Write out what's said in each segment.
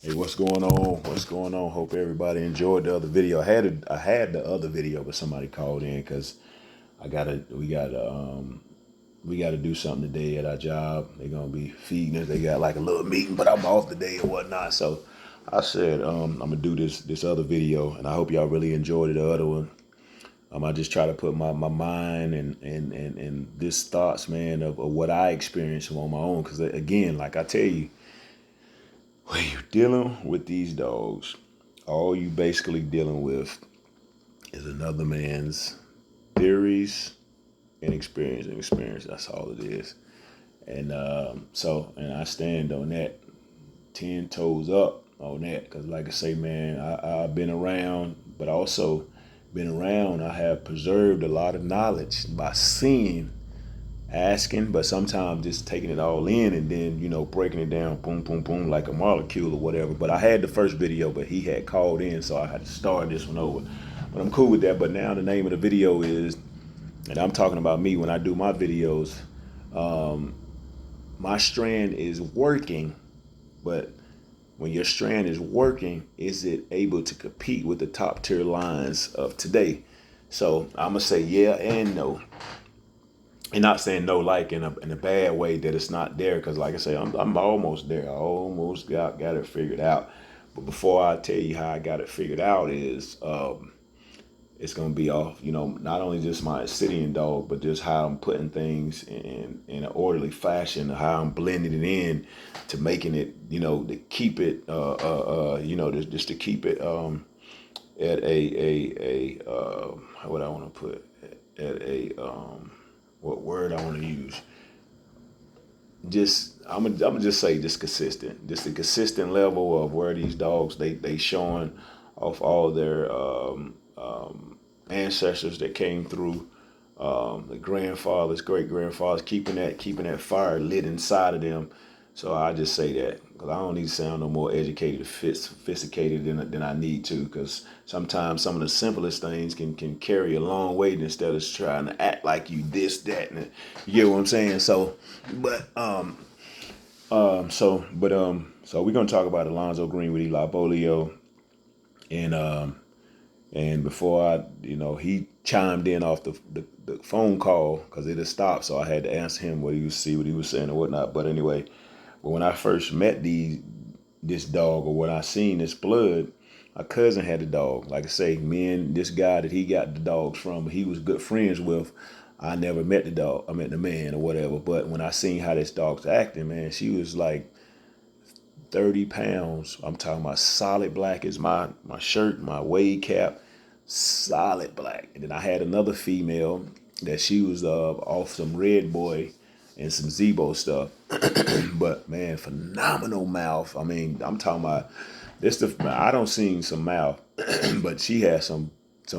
Hey, what's going on? What's going on? Hope everybody enjoyed the other video. I had the other video, but somebody called in because we gotta do something today at our job. They're gonna be feeding us. They got like a little meeting, but I'm off today and whatnot. So I said I'm gonna do this other video, and I hope y'all really enjoyed the other one. I just try to put my mind and this thoughts, man, of what I experienced on my own. Because again, like I tell you, when you're dealing with these dogs, all you basically dealing with is another man's theories and experience. That's all it is. And and I stand on that, 10 toes up on that. Because like I say, man, I've been around, but also been around. I have preserved a lot of knowledge by seeing, asking, but sometimes just taking it all in and then, breaking it down, boom, boom, boom, like a molecule or whatever. But I had the first video, but he had called in, so I had to start this one over. But I'm cool with that. But now the name of the video is, and I'm talking about me when I do my videos, my strand is working, but when your strand is working, is it able to compete with the top tier lines of today? So I'm gonna say yeah and no. And not saying no like in a bad way that it's not there, because like I say, I'm almost there. I almost got it figured out. But before I tell you how I got it figured out is it's gonna be off, not only just my Obsidian dog, but just how I'm putting things in an orderly fashion, how I'm blending it in to making it, to keep it just to keep it at what I want to put at a what word I want to use. Just I'm gonna just say just consistent, just a consistent level of where these dogs they showing off all their ancestors that came through, the grandfathers, great grandfathers, keeping that fire lit inside of them. So I just say that because I don't need to sound no more educated or sophisticated than I need to, because sometimes some of the simplest things can carry a long weight instead of trying to act like you this, that, and you get what I'm saying. So, so we're gonna talk about Alonzo Green with Eli Bolio, and before he chimed in off the phone call because it had stopped, so I had to answer him what he was saying and whatnot. But anyway, when I first met this dog, or when I seen this blood, my cousin had a dog. Like I say, me and this guy that he got the dogs from, he was good friends with. I never met the dog. I met the man or whatever. But when I seen how this dog's acting, man, she was like 30 pounds. I'm talking about solid black as my shirt, my wade cap, solid black. And then I had another female that she was off some Red Boy and some Zebo stuff. But man, phenomenal mouth. I mean, I'm talking about this. I don't see some mouth, but she has some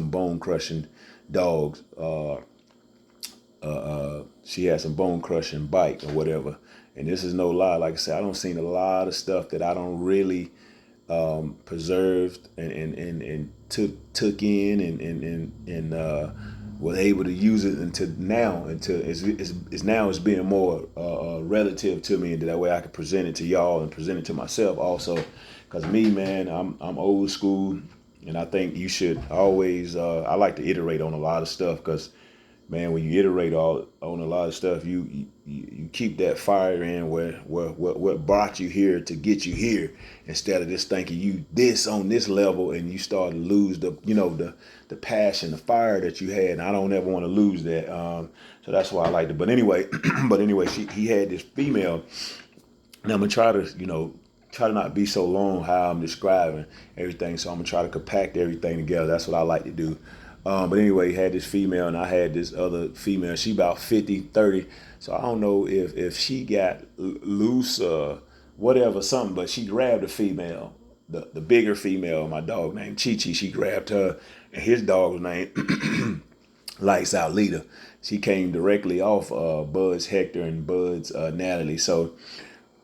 bone crushing dogs. She had some bone crushing bite or whatever. And this is no lie. Like I said, I don't seen a lot of stuff that I don't really preserved and took in and was able to use it until it's being more relative to me, and that way I can present it to y'all and present it to myself also. Because me, man, I'm old school, and I think you should always. I like to iterate on a lot of stuff because, man, when you iterate on a lot of stuff, you keep that fire in where what brought you here to get you here, instead of just thinking you this on this level and you start to lose the passion, the fire that you had. And I don't ever want to lose that. So that's why I liked it. But anyway, he had this female, and I'm gonna try to not be so long how I'm describing everything. So I'm gonna try to compact everything together. That's what I like to do. But anyway, he had this female and I had this other female. She about 50, 30. So I don't know if she got loose or whatever, something, but she grabbed the female, the bigger female, my dog named Chi Chi. She grabbed her, and his dog was named Lights Out Leader. She came directly off Bud's Hector and Bud's Natalie. So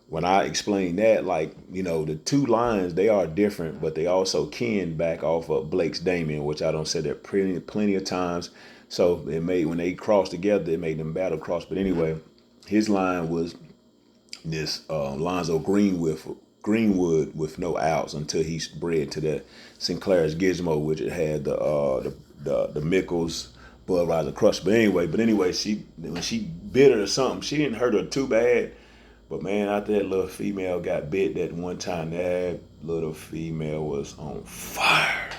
when I explain that, like, the two lines, they are different, but they also kin back off of Blake's Damien, which I don't say that plenty of times. So when they crossed together, it made them battle cross. But anyway, his line was this Lonzo Green Greenwood with no outs until he's bred to the Sinclair's Gizmo, which it had the Mickles Budweiser Crush. But anyway, she when she bit her or something, she didn't hurt her too bad. But man, after that little female got bit that one time, that little female was on fire.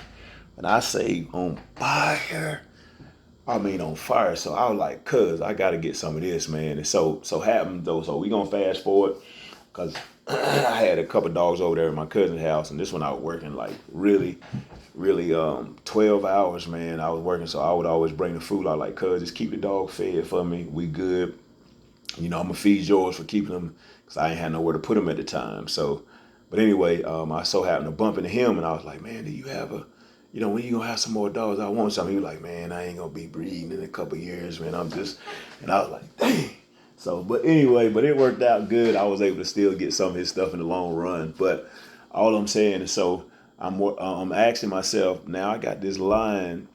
And I say on fire, I mean on fire. So I was like, cuz I gotta get some of this, man. And so happened though. So we gonna fast forward because I had a couple dogs over there at my cousin's house, and this one I was working like really 12 hours, man. I was working, so I would always bring the food out like, cuz just keep the dog fed for me. We good. I'm gonna feed yours for keeping them because I ain't had nowhere to put them at the time. So, but anyway, I so happened to bump into him, and I was like, man, do you have when you gonna have some more dogs? I want some. He was like, man, I ain't gonna be breeding in a couple years, man. And I was like, dang. So, but anyway, it worked out good. I was able to still get some of his stuff in the long run. But all I'm saying is, so I'm asking myself now. I got this line,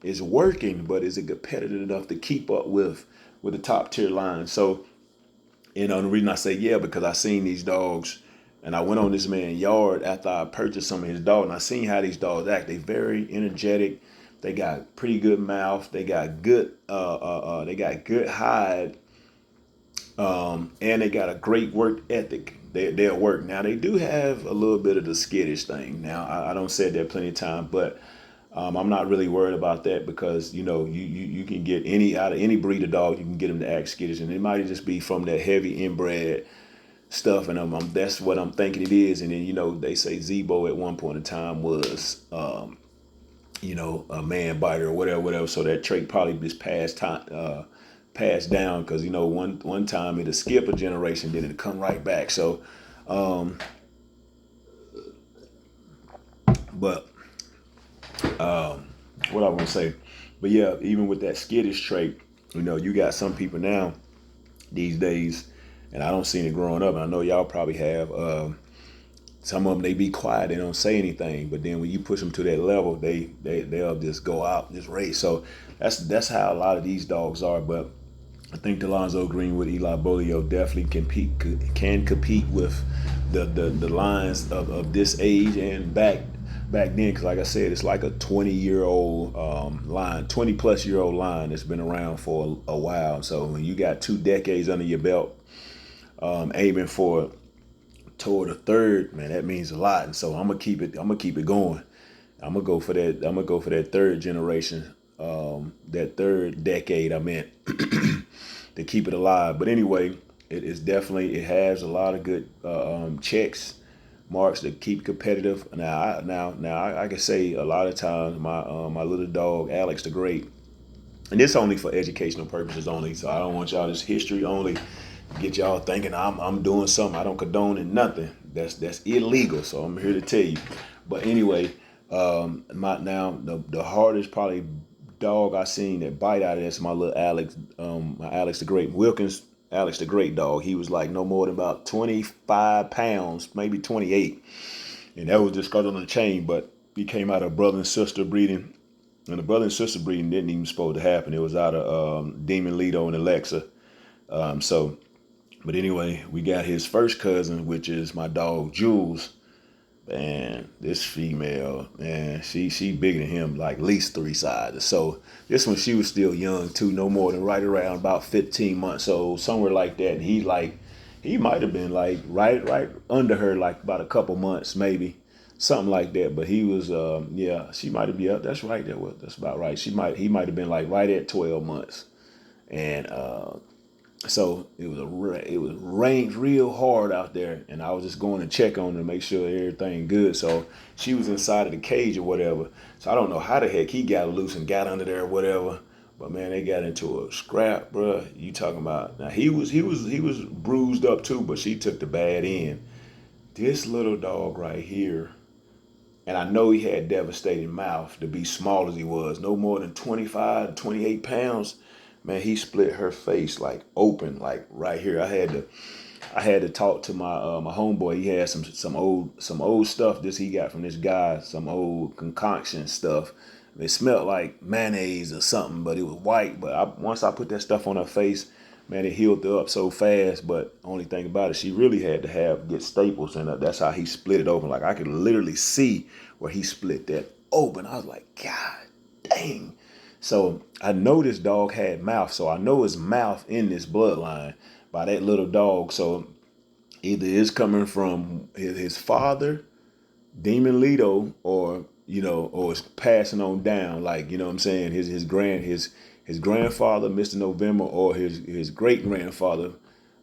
it's working, but is it competitive enough to keep up with the top tier line? So, the reason I say yeah, because I seen these dogs, and I went on this man's yard after I purchased some of his dogs, and I seen how these dogs act. They very energetic. They got pretty good mouth. They got good hide. And they got a great work ethic. They'll work. Now they do have a little bit of the skittish thing. Now I don't say that plenty of time, but I'm not really worried about that because you can get out of any breed of dog, you can get them to act skittish, and it might just be from that heavy inbred stuff, and that's what I'm thinking it is. And then they say Zebo at one point in time was a man biter or whatever. So that trait probably just passed down because one time it'll skip a generation, then it'll come right back. So, but what I want to say, but yeah, even with that skittish trait, you got some people now these days, and I don't see it growing up. And I know y'all probably have. Some of them, they be quiet, they don't say anything, but then when you push them to that level, they'll just go out, just race. So that's how a lot of these dogs are. But I think Delonzo Greenwood, Eli Bolio definitely can compete with the lines of this age and back then. Because like I said, it's like a 20-year-old line, 20-plus-year-old line that's been around for a while. So when you got 2 decades under your belt, aiming for toward a third, man, that means a lot. And so I'm gonna keep it going. I'm gonna go for that third generation, that third decade, I meant, to keep it alive. But anyway, it has a lot of good checks, marks that keep competitive. Now I can say a lot of times my little dog Alex the Great, and this only for educational purposes only. So I don't want y'all this history only. Get y'all thinking I'm doing something. I don't condone it, nothing. That's illegal. So I'm here to tell you. But anyway, the hardest probably dog I seen that bite out of that's my little Alex, my Alex the Great Wilkins, Alex the Great dog. He was like no more than about 25 pounds, maybe 28, and that was just caught on the chain. But he came out of brother and sister breeding, and the brother and sister breeding didn't even supposed to happen. It was out of Demon Lido and Alexa. But anyway, we got his first cousin, which is my dog Jules. And this female, man, she bigger than him, like at least 3 sizes. So this one, she was still young too, no more than right around about 15 months old, somewhere like that. And he might have been like right under her, like about a couple months, maybe something like that. But he was, she might have been up. That's right. That's about right. He might have been like right at 12 months, and so it was rained real hard out there, and I was just going to check on her to make sure everything good. So she was inside of the cage or whatever. So I don't know how the heck he got loose and got under there or whatever. But man, they got into a scrap, bruh. You talking about now? He was bruised up too, but she took the bad end. This little dog right here, and I know he had devastating mouth to be small as he was, no more than 25, 28 pounds. Man, he split her face like open, like right here. I had to talk to my my homeboy. He had some old stuff this he got from this guy, some old concoction stuff. It smelled like mayonnaise or something, but it was white. But once I put that stuff on her face, man, it healed her up so fast. But only thing about it, she really had to get staples, and that's how he split it open. Like I could literally see where he split that open. I was like, God dang. So I know this dog had mouth, so I know his mouth in this bloodline by that little dog. So either it's coming from his father, Demon Lido, or or it's passing on down. Like you know what I'm saying, his grandfather, Mr. November, or his great grandfather,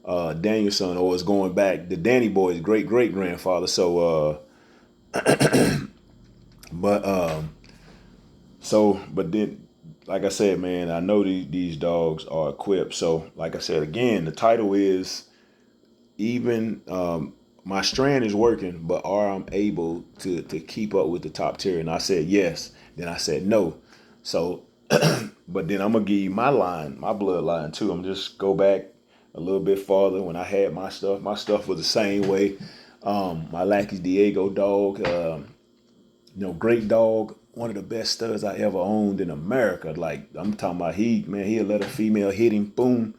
Danielson, or it's going back the Danny Boy's great great grandfather. So but but then, like I said, man, I know these dogs are equipped. So, like I said, again, the title is even my strand is working, but are I'm able to keep up with the top tier? And I said yes. Then I said no. So, but then I'm gonna give you my line, my bloodline too. I'm just go back a little bit farther when I had my stuff. My stuff was the same way. My Lackey's Diego dog. Great dog, one of the best studs I ever owned in America. Like I'm talking about, he'll let a female hit him, boom,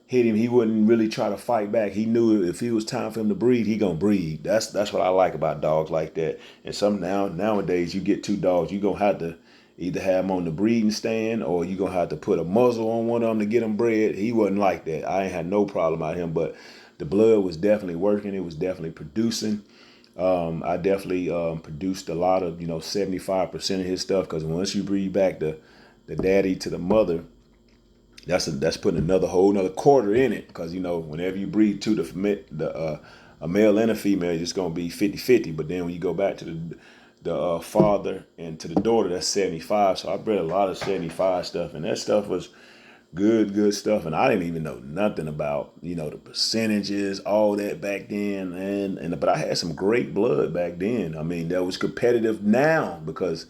hit him. He wouldn't really try to fight back. He knew if it was time for him to breed, he gonna breed. That's what I like about dogs like that. And nowadays you get two dogs, you gonna have to either have them on the breeding stand or you gonna have to put a muzzle on one of them to get them bred. He wasn't like that. I ain't had no problem out him, but the blood was definitely working. It was definitely producing. I definitely produced a lot of 75% of his stuff, because once you breed back the daddy to the mother, that's putting another quarter in it, because whenever you breed to a male and a female, it's gonna be 50-50. But then when you go back to the father and to the daughter, that's 75. So I bred a lot of 75 stuff, and that stuff was good stuff. And I didn't even know nothing about the percentages, all that back then. And but I had some great blood back then. I mean, that was competitive now because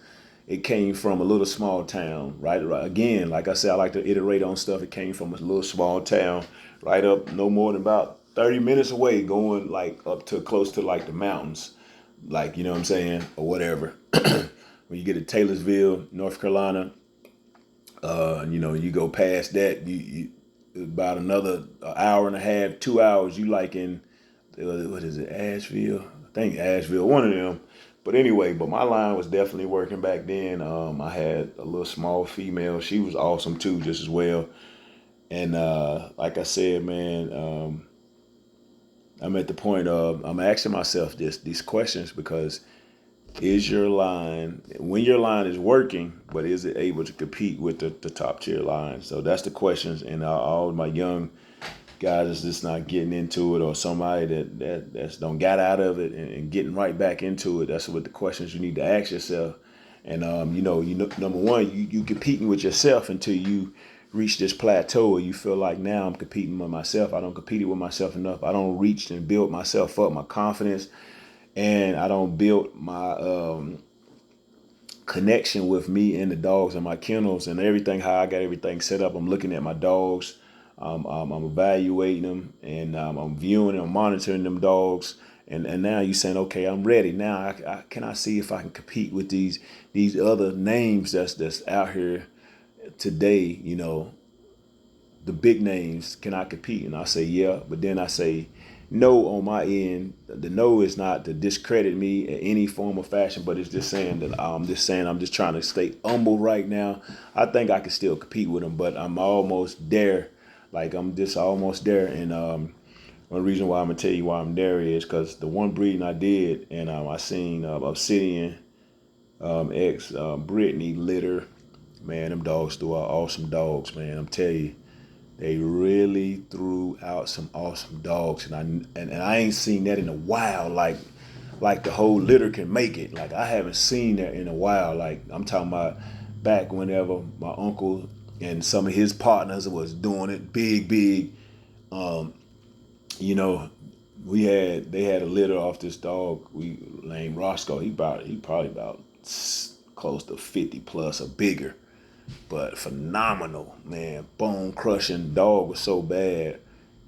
it came from a little small town, right? Again, like I said, I like to iterate on stuff. It came from a little small town, right up no more than about 30 minutes away, going like up to close to like the mountains, like you know what I'm saying, or whatever. When you get to Taylorsville, North Carolina, you go past that, you about another hour and a half, 2 hours, you like in what is it, Asheville? I think Asheville, one of them. But anyway, my line was definitely working back then. I had a little small female. She was awesome too, just as well. And like I said, man, I'm at the point of I'm asking myself these questions, because is your line, when your line is working, but is it able to compete with the top tier line? So that's the questions. And all my young guys is just not getting into it, or somebody that's don't got out of it and getting right back into it. That's what the questions you need to ask yourself. And number one, you competing with yourself until you reach this plateau where you feel like, now I'm competing with myself. I don't compete with myself enough. I don't reach and build myself up, my confidence, and I don't build my connection with me and the dogs and my kennels and everything, how I got everything set up. I'm looking at my dogs. I'm evaluating them, and I'm viewing and monitoring them dogs. And now you're saying, okay, I'm ready. Now can I see if I can compete with these other names that's out here today, the big names. Can I compete? And I say, yeah. But then I say, no on my end. The no is not to discredit me in any form or fashion, but it's just saying that I'm just trying to stay humble right now. I think I can still compete with them, but I'm almost there. Like I'm just almost there. And one reason why I'm gonna tell you why I'm there is because the one breeding I did, and I seen Obsidian X Brittany litter. Man, them dogs threw out awesome dogs, man. I'm telling you. They really threw out some awesome dogs, and I ain't seen that in a while. Like the whole litter can make it. Like I haven't seen that in a while. Like I'm talking about back whenever my uncle and some of his partners was doing it big. Um, you know, they had a litter off this dog we named Roscoe. He probably about close to 50 plus or bigger. But phenomenal, man. Bone crushing. Dog was so bad.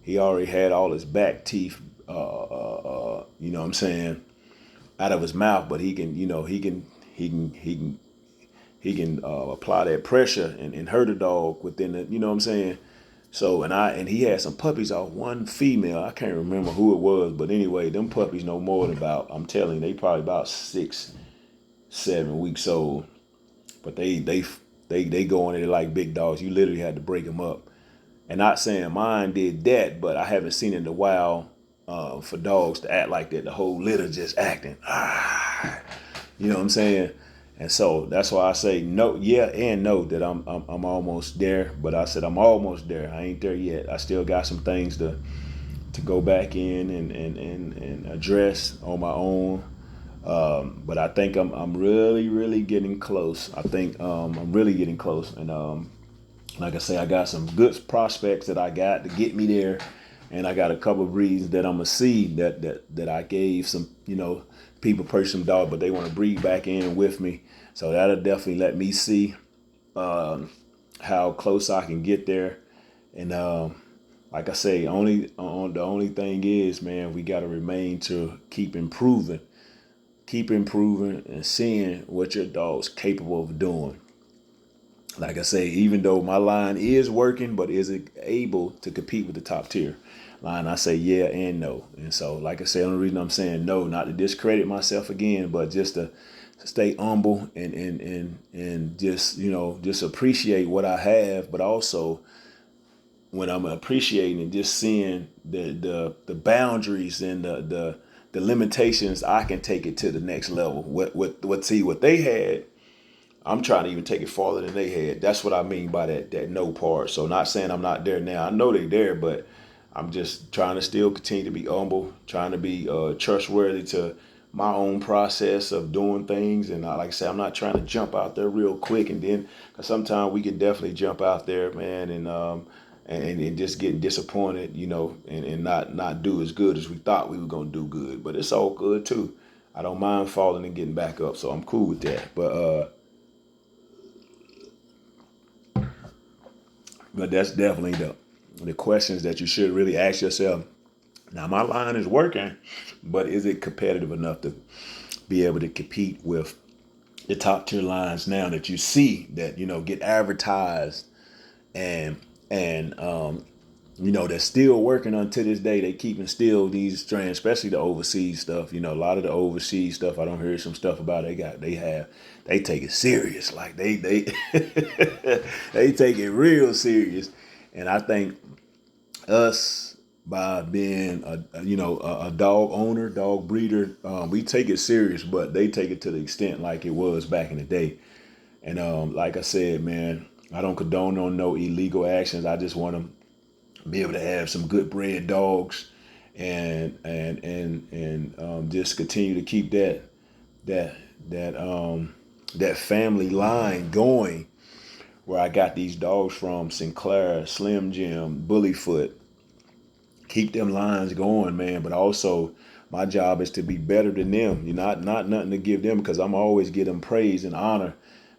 He already had all his back teeth, you know what I'm saying, out of his mouth. But he can apply that pressure and hurt a dog within the, you know what I'm saying. So and he had some puppies off one female. I can't remember who it was, but anyway, them puppies no more than about, I'm telling you, they probably about 6, 7 weeks old. But they go on it like big dogs. You literally had to break them up. And not saying mine did that, but I haven't seen it in a while for dogs to act like that. The whole litter just acting. You know what I'm saying? And so that's why I say no, yeah, and no, that I'm almost there. But I said I'm almost there. I ain't there yet. I still got some things to go back in and address on my own. But I think I'm really getting close. I think I'm really getting close. And like I say, I got some good prospects that I got to get me there. And I got a couple of breeds that I'm gonna see that I gave some, people purchase some dog, but they want to breed back in with me. So that'll definitely let me see how close I can get there. And like I say, the only thing is, man, we got to remain to keep improving and seeing what your dog's capable of doing. Like I say, even though my line is working, but is it able to compete with the top tier line? I say yeah and no. And so, like I say, the only reason I'm saying no, not to discredit myself again, but just to stay humble and just appreciate what I have, but also when I'm appreciating and just seeing the boundaries and the limitations, I can take it to the next level. What they had, I'm trying to even take it farther than they had. That's what I mean by that no part. So not saying I'm not there now. I know they're there, but I'm just trying to still continue to be humble, trying to be trustworthy to my own process of doing things. And like I said, I'm not trying to jump out there real quick. And then, cause sometimes we can definitely jump out there, man, and just get disappointed, and not do as good as we thought we were gonna do good. But it's all good too. I don't mind falling and getting back up, so I'm cool with that. But that's definitely the questions that you should really ask yourself. Now my line is working, but is it competitive enough to be able to compete with the top tier lines now that you see that get advertised and they're still working until this day. They keeping still these strands, especially the overseas stuff. A lot of the overseas stuff, I don't hear some stuff about. They take it serious. Like they they take it real serious. And I think us, by being a dog owner, dog breeder, we take it serious, but they take it to the extent like it was back in the day. And like I said, man, I don't condone on no illegal actions. I just want to be able to have some good bred dogs and just continue to keep that family line going, where I got these dogs from Sinclair, Slim Jim, Bullyfoot. Keep them lines going, man. But also my job is to be better than them. Not nothing to give them, because I'm always give them praise and honor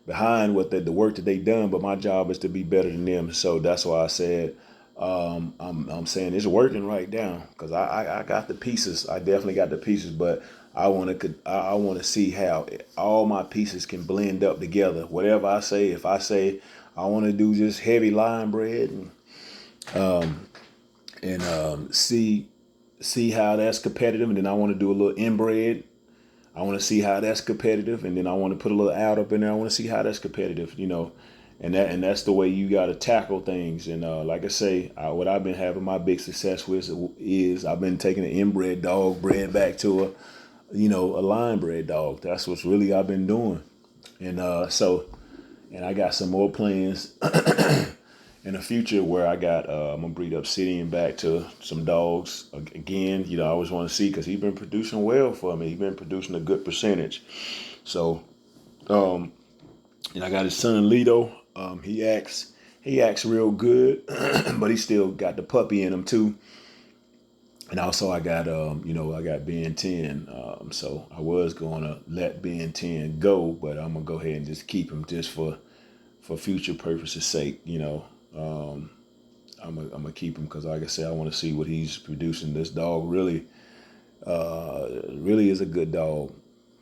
behind what the work that they done. But my job is to be better than them. So that's why I said I'm saying it's working right now, because I got the pieces. I definitely got the pieces, but I want to see how all my pieces can blend up together. Whatever I say, if I say I want to do just heavy line bread and see how that's competitive, and then I want to do a little inbred. I want to see how that's competitive, and then I want to put a little out up in there. I want to see how that's competitive, and that's the way you got to tackle things. And like I say, what I've been having my big success with is I've been taking an inbred dog, bred back to a line bred dog. That's what's really I've been doing. And and I got some more plans in the future where I'm gonna breed Obsidian back to some dogs again. I always want to see, because he's been producing well for me. He's been producing a good percentage. So, and I got his son Lido. He acts real good, but he still got the puppy in him too. And also I got I got Ben 10. So I was gonna let Ben 10 go, but I'm gonna go ahead and just keep him just for future purposes' sake. I'm gonna keep him because, like I said, I want to see what he's producing. This dog really is a good dog.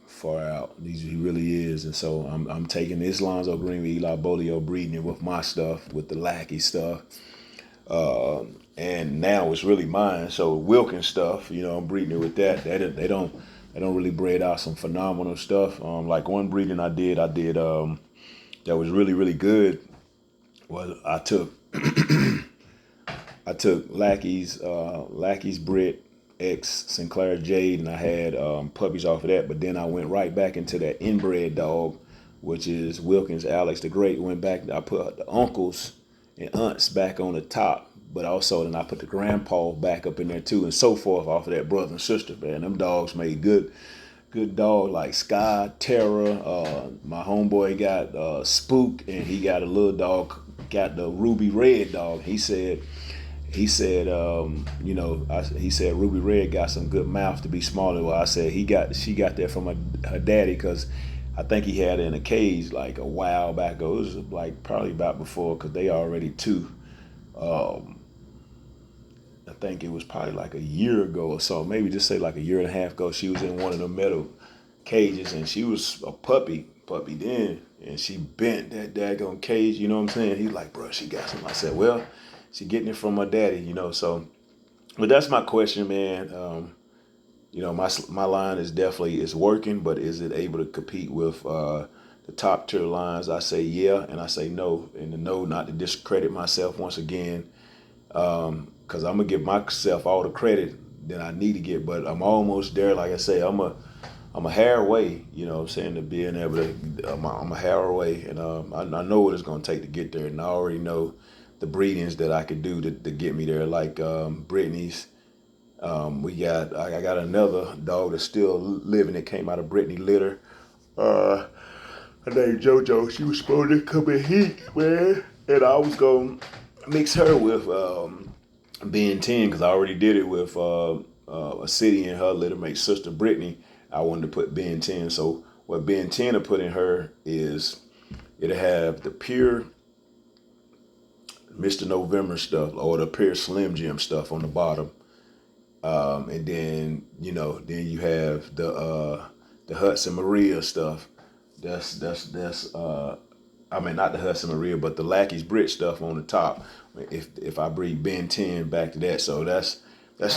Far out. He really is. And so I'm taking this Lonzo Green with Eli Bolio, breeding it with my stuff, with the Lackey stuff. And now it's really mine. So Wilkins stuff, I'm breeding it with that. They don't really breed out some phenomenal stuff. Like one breeding I did that was really really good. Was I took Lackey's Brit X Sinclair Jade, and I had puppies off of that. But then I went right back into that inbred dog, which is Wilkins Alex the Great. Went back. I put the uncles and aunts back on the top, but also then I put the grandpa back up in there too, and so forth off of that brother and sister. Man, them dogs made good dog like Sky Terror. My homeboy got Spook, and he got a little dog, got the Ruby Red dog. He said Ruby Red got some good mouth to be smaller. Well, I said she got that from her daddy, because I think he had it in a cage like a while back ago. It was like probably about before, because they already two. I think it was probably like a year ago or so, maybe just say like a year and a half ago. She was in one of the metal cages, and she was a puppy then, and she bent that daggone cage. You know what I'm saying? He's like, bro, she got some. I said, well, she getting it from her daddy. So, but that's my question, man. My line is working, but is it able to compete with the top tier lines? I say yeah, and I say no, and the no, not to discredit myself once again, because I'm gonna give myself all the credit that I need to get, but I'm almost there. Like I say, I'm a hair away, what I'm saying, to being able to, I'm a hair away, and I know what it's gonna take to get there, and I already know the breedings that I could do to get me there, like Brittany's. I got another dog that's still living that came out of Brittany litter. Her name JoJo. She was supposed to come in heat, man, and I was gonna mix her with Ben 10, because I already did it with a city in her litter mate's sister Brittany. I wanted to put Ben 10. So what Ben 10 will put in her is it'll have the pure Mr. November stuff, or the pure Slim Jim stuff on the bottom. And then you have the Hudson Maria stuff. That's I mean, not the Hudson Maria, but the Lackey's Brit stuff on the top. If I breed Ben 10 back to that, so that's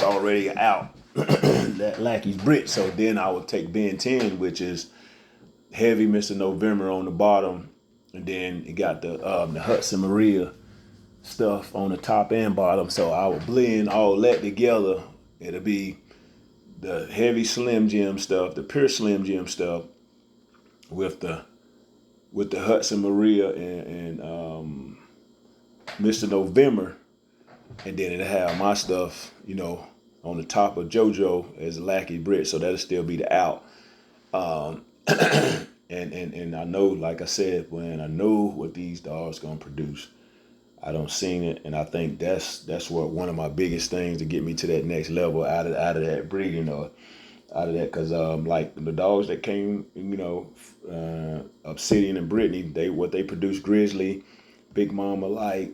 already out. That Lackey's Brit. So then I would take Ben 10, which is heavy Mr. November on the bottom, and then it got the Hudson Maria stuff on the top and bottom. So I would blend all that together. It'll be the heavy Slim Jim stuff, the pure Slim Jim stuff, with the Hudson Maria and Mr. November, and then it'll have my stuff, on the top of JoJo as a Lackey Brit. So that'll still be the out. And I know, like I said, when I know what these dogs gonna produce, I don't seen it, and I think that's what one of my biggest things to get me to that next level out of that breeding, or out of that, because like the dogs that came, Obsidian and Brittany, what they produce, Grizzly, Big Mama, like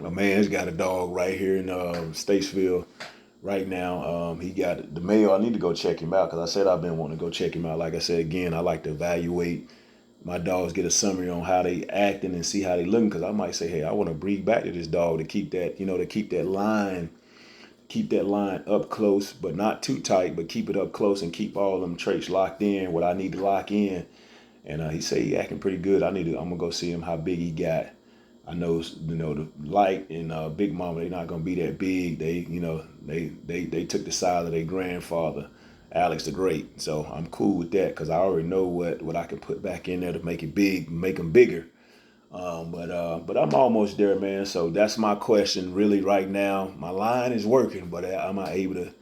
my man's got a dog right here in Statesville right now. He got the male. I need to go check him out, because I said I've been wanting to go check him out. Like I said again, I like to evaluate my dogs, get a summary on how they acting and see how they looking, because I might say, hey, I want to breed back to this dog to keep that, keep that line up close, but not too tight, but keep it up close and keep all them traits locked in, what I need to lock in. And he say he acting pretty good. I'm gonna go see him how big he got. I know, the Light and Big Mama, they're not gonna be that big. They took the side of their grandfather, Alex the Great. So I'm cool with that, because I already know what I can put back in there to make it big, make them bigger. But I'm almost there, man. So that's my question really right now. My line is working, but am I able to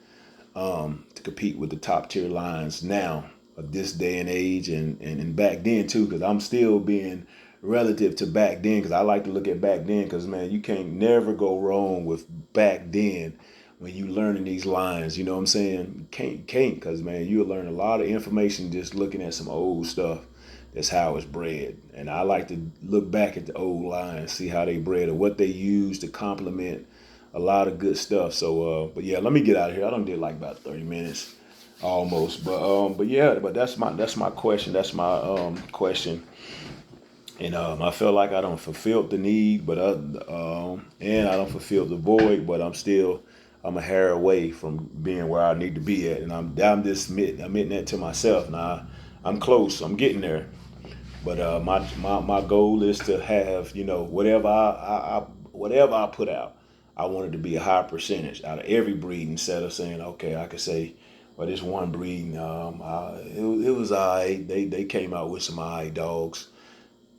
compete with the top tier lines now of this day and age, and back then too, because I'm still being relative to back then, because I like to look at back then, because man, you can't never go wrong with back then when you learning these lines. You know what I'm saying? You can't, because man, you'll learn a lot of information just looking at some old stuff. That's how it's bred. And I like to look back at the old lines, see how they bred, or what they use to complement a lot of good stuff. So, but yeah, let me get out of here. I done did like about 30 minutes almost. But yeah, but that's my question. That's my question. And I feel like I don't fulfill the need, but and I don't fulfill the void, but I'm a hair away from being where I need to be at, and I'm just admitting that to myself. Now I'm close. I'm getting there. But my goal is to have, whatever I put out, I want it to be a high percentage out of every breed, instead of saying, okay, I could say, well, this one breed, it was alright. They came out with some alright dogs.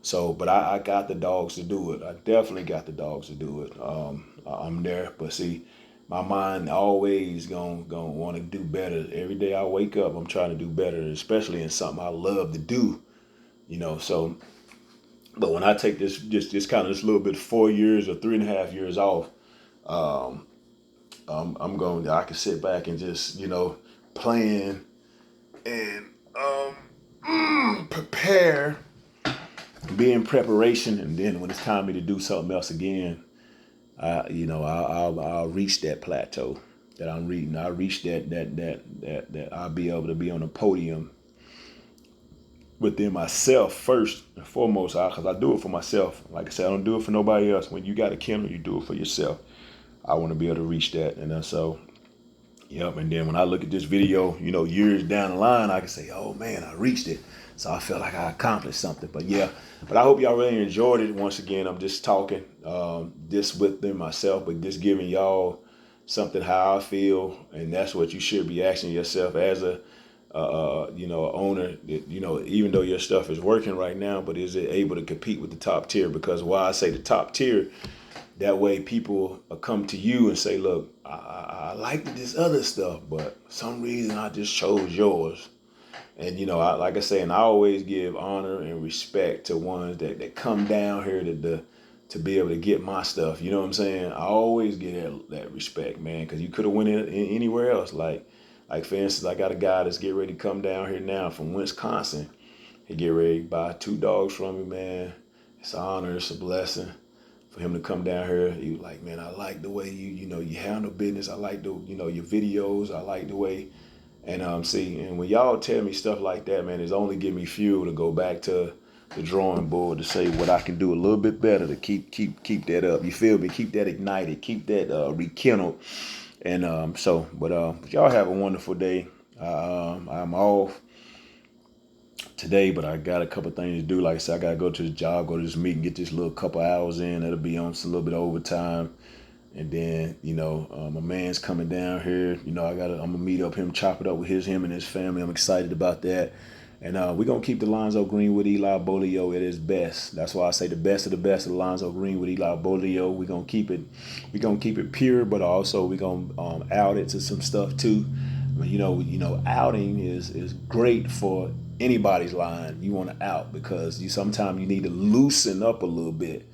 So, but I got the dogs to do it. I definitely got the dogs to do it. I'm there, but see, my mind always gonna want to do better. Every day I wake up, I'm trying to do better, especially in something I love to do. So, but when I take this kind of this little bit 4 years or 3.5 years off, um, I'm going. I can sit back and just plan and prepare, be in preparation, and then when it's time for me to do something else again, I'll reach that plateau that I'm reading. I'll reach that I'll be able to be on a podium within myself first and foremost, because I do it for myself. Like I said, I don't do it for nobody else. When you got a kennel, you do it for yourself. I want to be able to reach that, and so, yep. And then when I look at this video, years down the line, I can say, "Oh man, I reached it." So I feel like I accomplished something. But yeah, but I hope y'all really enjoyed it. Once again, I'm just talking this within myself, but just giving y'all something how I feel, and that's what you should be asking yourself as a owner. Even though your stuff is working right now, but is it able to compete with the top tier? Because why I say the top tier, that way people come to you and say, look, I like this other stuff, but for some reason I just chose yours. And like I say, and I always give honor and respect to ones that come down here to be able to get my stuff. You know what I'm saying? I always get that respect, man, because you could have went in anywhere else. Like for instance, I got a guy that's getting ready to come down here now from Wisconsin. He get ready to buy 2 dogs from me, man. It's an honor, it's a blessing for him to come down here. He was like, man, I like the way you handle business. I like your videos. I like the way. And and when y'all tell me stuff like that, man, it's only give me fuel to go back to the drawing board to say what I can do a little bit better to keep that up. You feel me? Keep that ignited, keep that rekindled. And but y'all have a wonderful day. I'm off today, but I got a couple things to do. Like I said, I gotta go to the job, go to this meeting, get this little couple hours in. It'll be on some little bit of overtime. And then, my man's coming down here. I'm gonna meet up him, chop it up with him and his family. I'm excited about that. And we're gonna keep the Lonzo Greenwood Eli Bolio at his best. That's why I say the best of the best of Lonzo Greenwood Eli Bolio. We're gonna keep it pure, but also we're gonna out it to some stuff too. Outing is great for anybody's line. You want to out because sometimes you need to loosen up a little bit.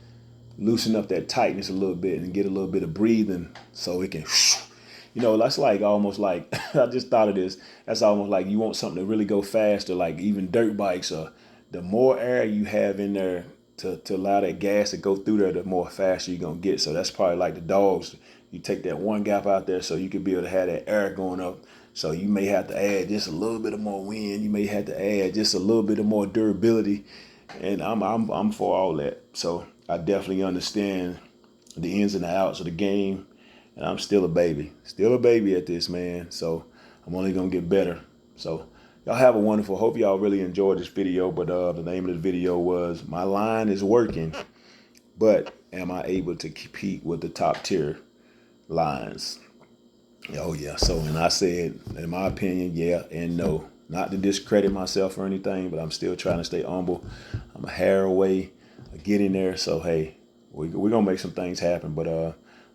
Loosen up that tightness a little bit and get a little bit of breathing so it can, that's like almost like, I just thought of this. That's almost like you want something to really go faster, like even dirt bikes. The more air you have in there to allow that gas to go through there, the more faster you're going to get. So that's probably like the dogs. You take that one gap out there so you can be able to have that air going up. So you may have to add just a little bit of more wind. You may have to add just a little bit of more durability. And I'm for all that. So I definitely understand the ins and the outs of the game, and I'm still a baby at this, man. So I'm only gonna get better. So y'all have a wonderful. Hope y'all really enjoyed this video. But the name of the video was "My Line is Working, but Am I Able to Compete with the Top Tier Lines?" Oh yeah. So and I said, in my opinion, yeah and no. Not to discredit myself or anything, but I'm still trying to stay humble. I'm a hair away getting there. So hey, we're gonna make some things happen. But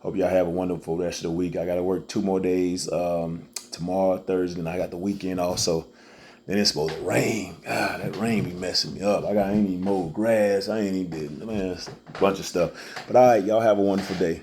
hope y'all have a wonderful rest of the week. I gotta work 2 more days. Tomorrow, Thursday, and I got the weekend also. Then it's supposed to rain. God, that rain be messing me up. I ain't even mowed grass. I ain't even did, man, it's a bunch of stuff. But all right, y'all have a wonderful day.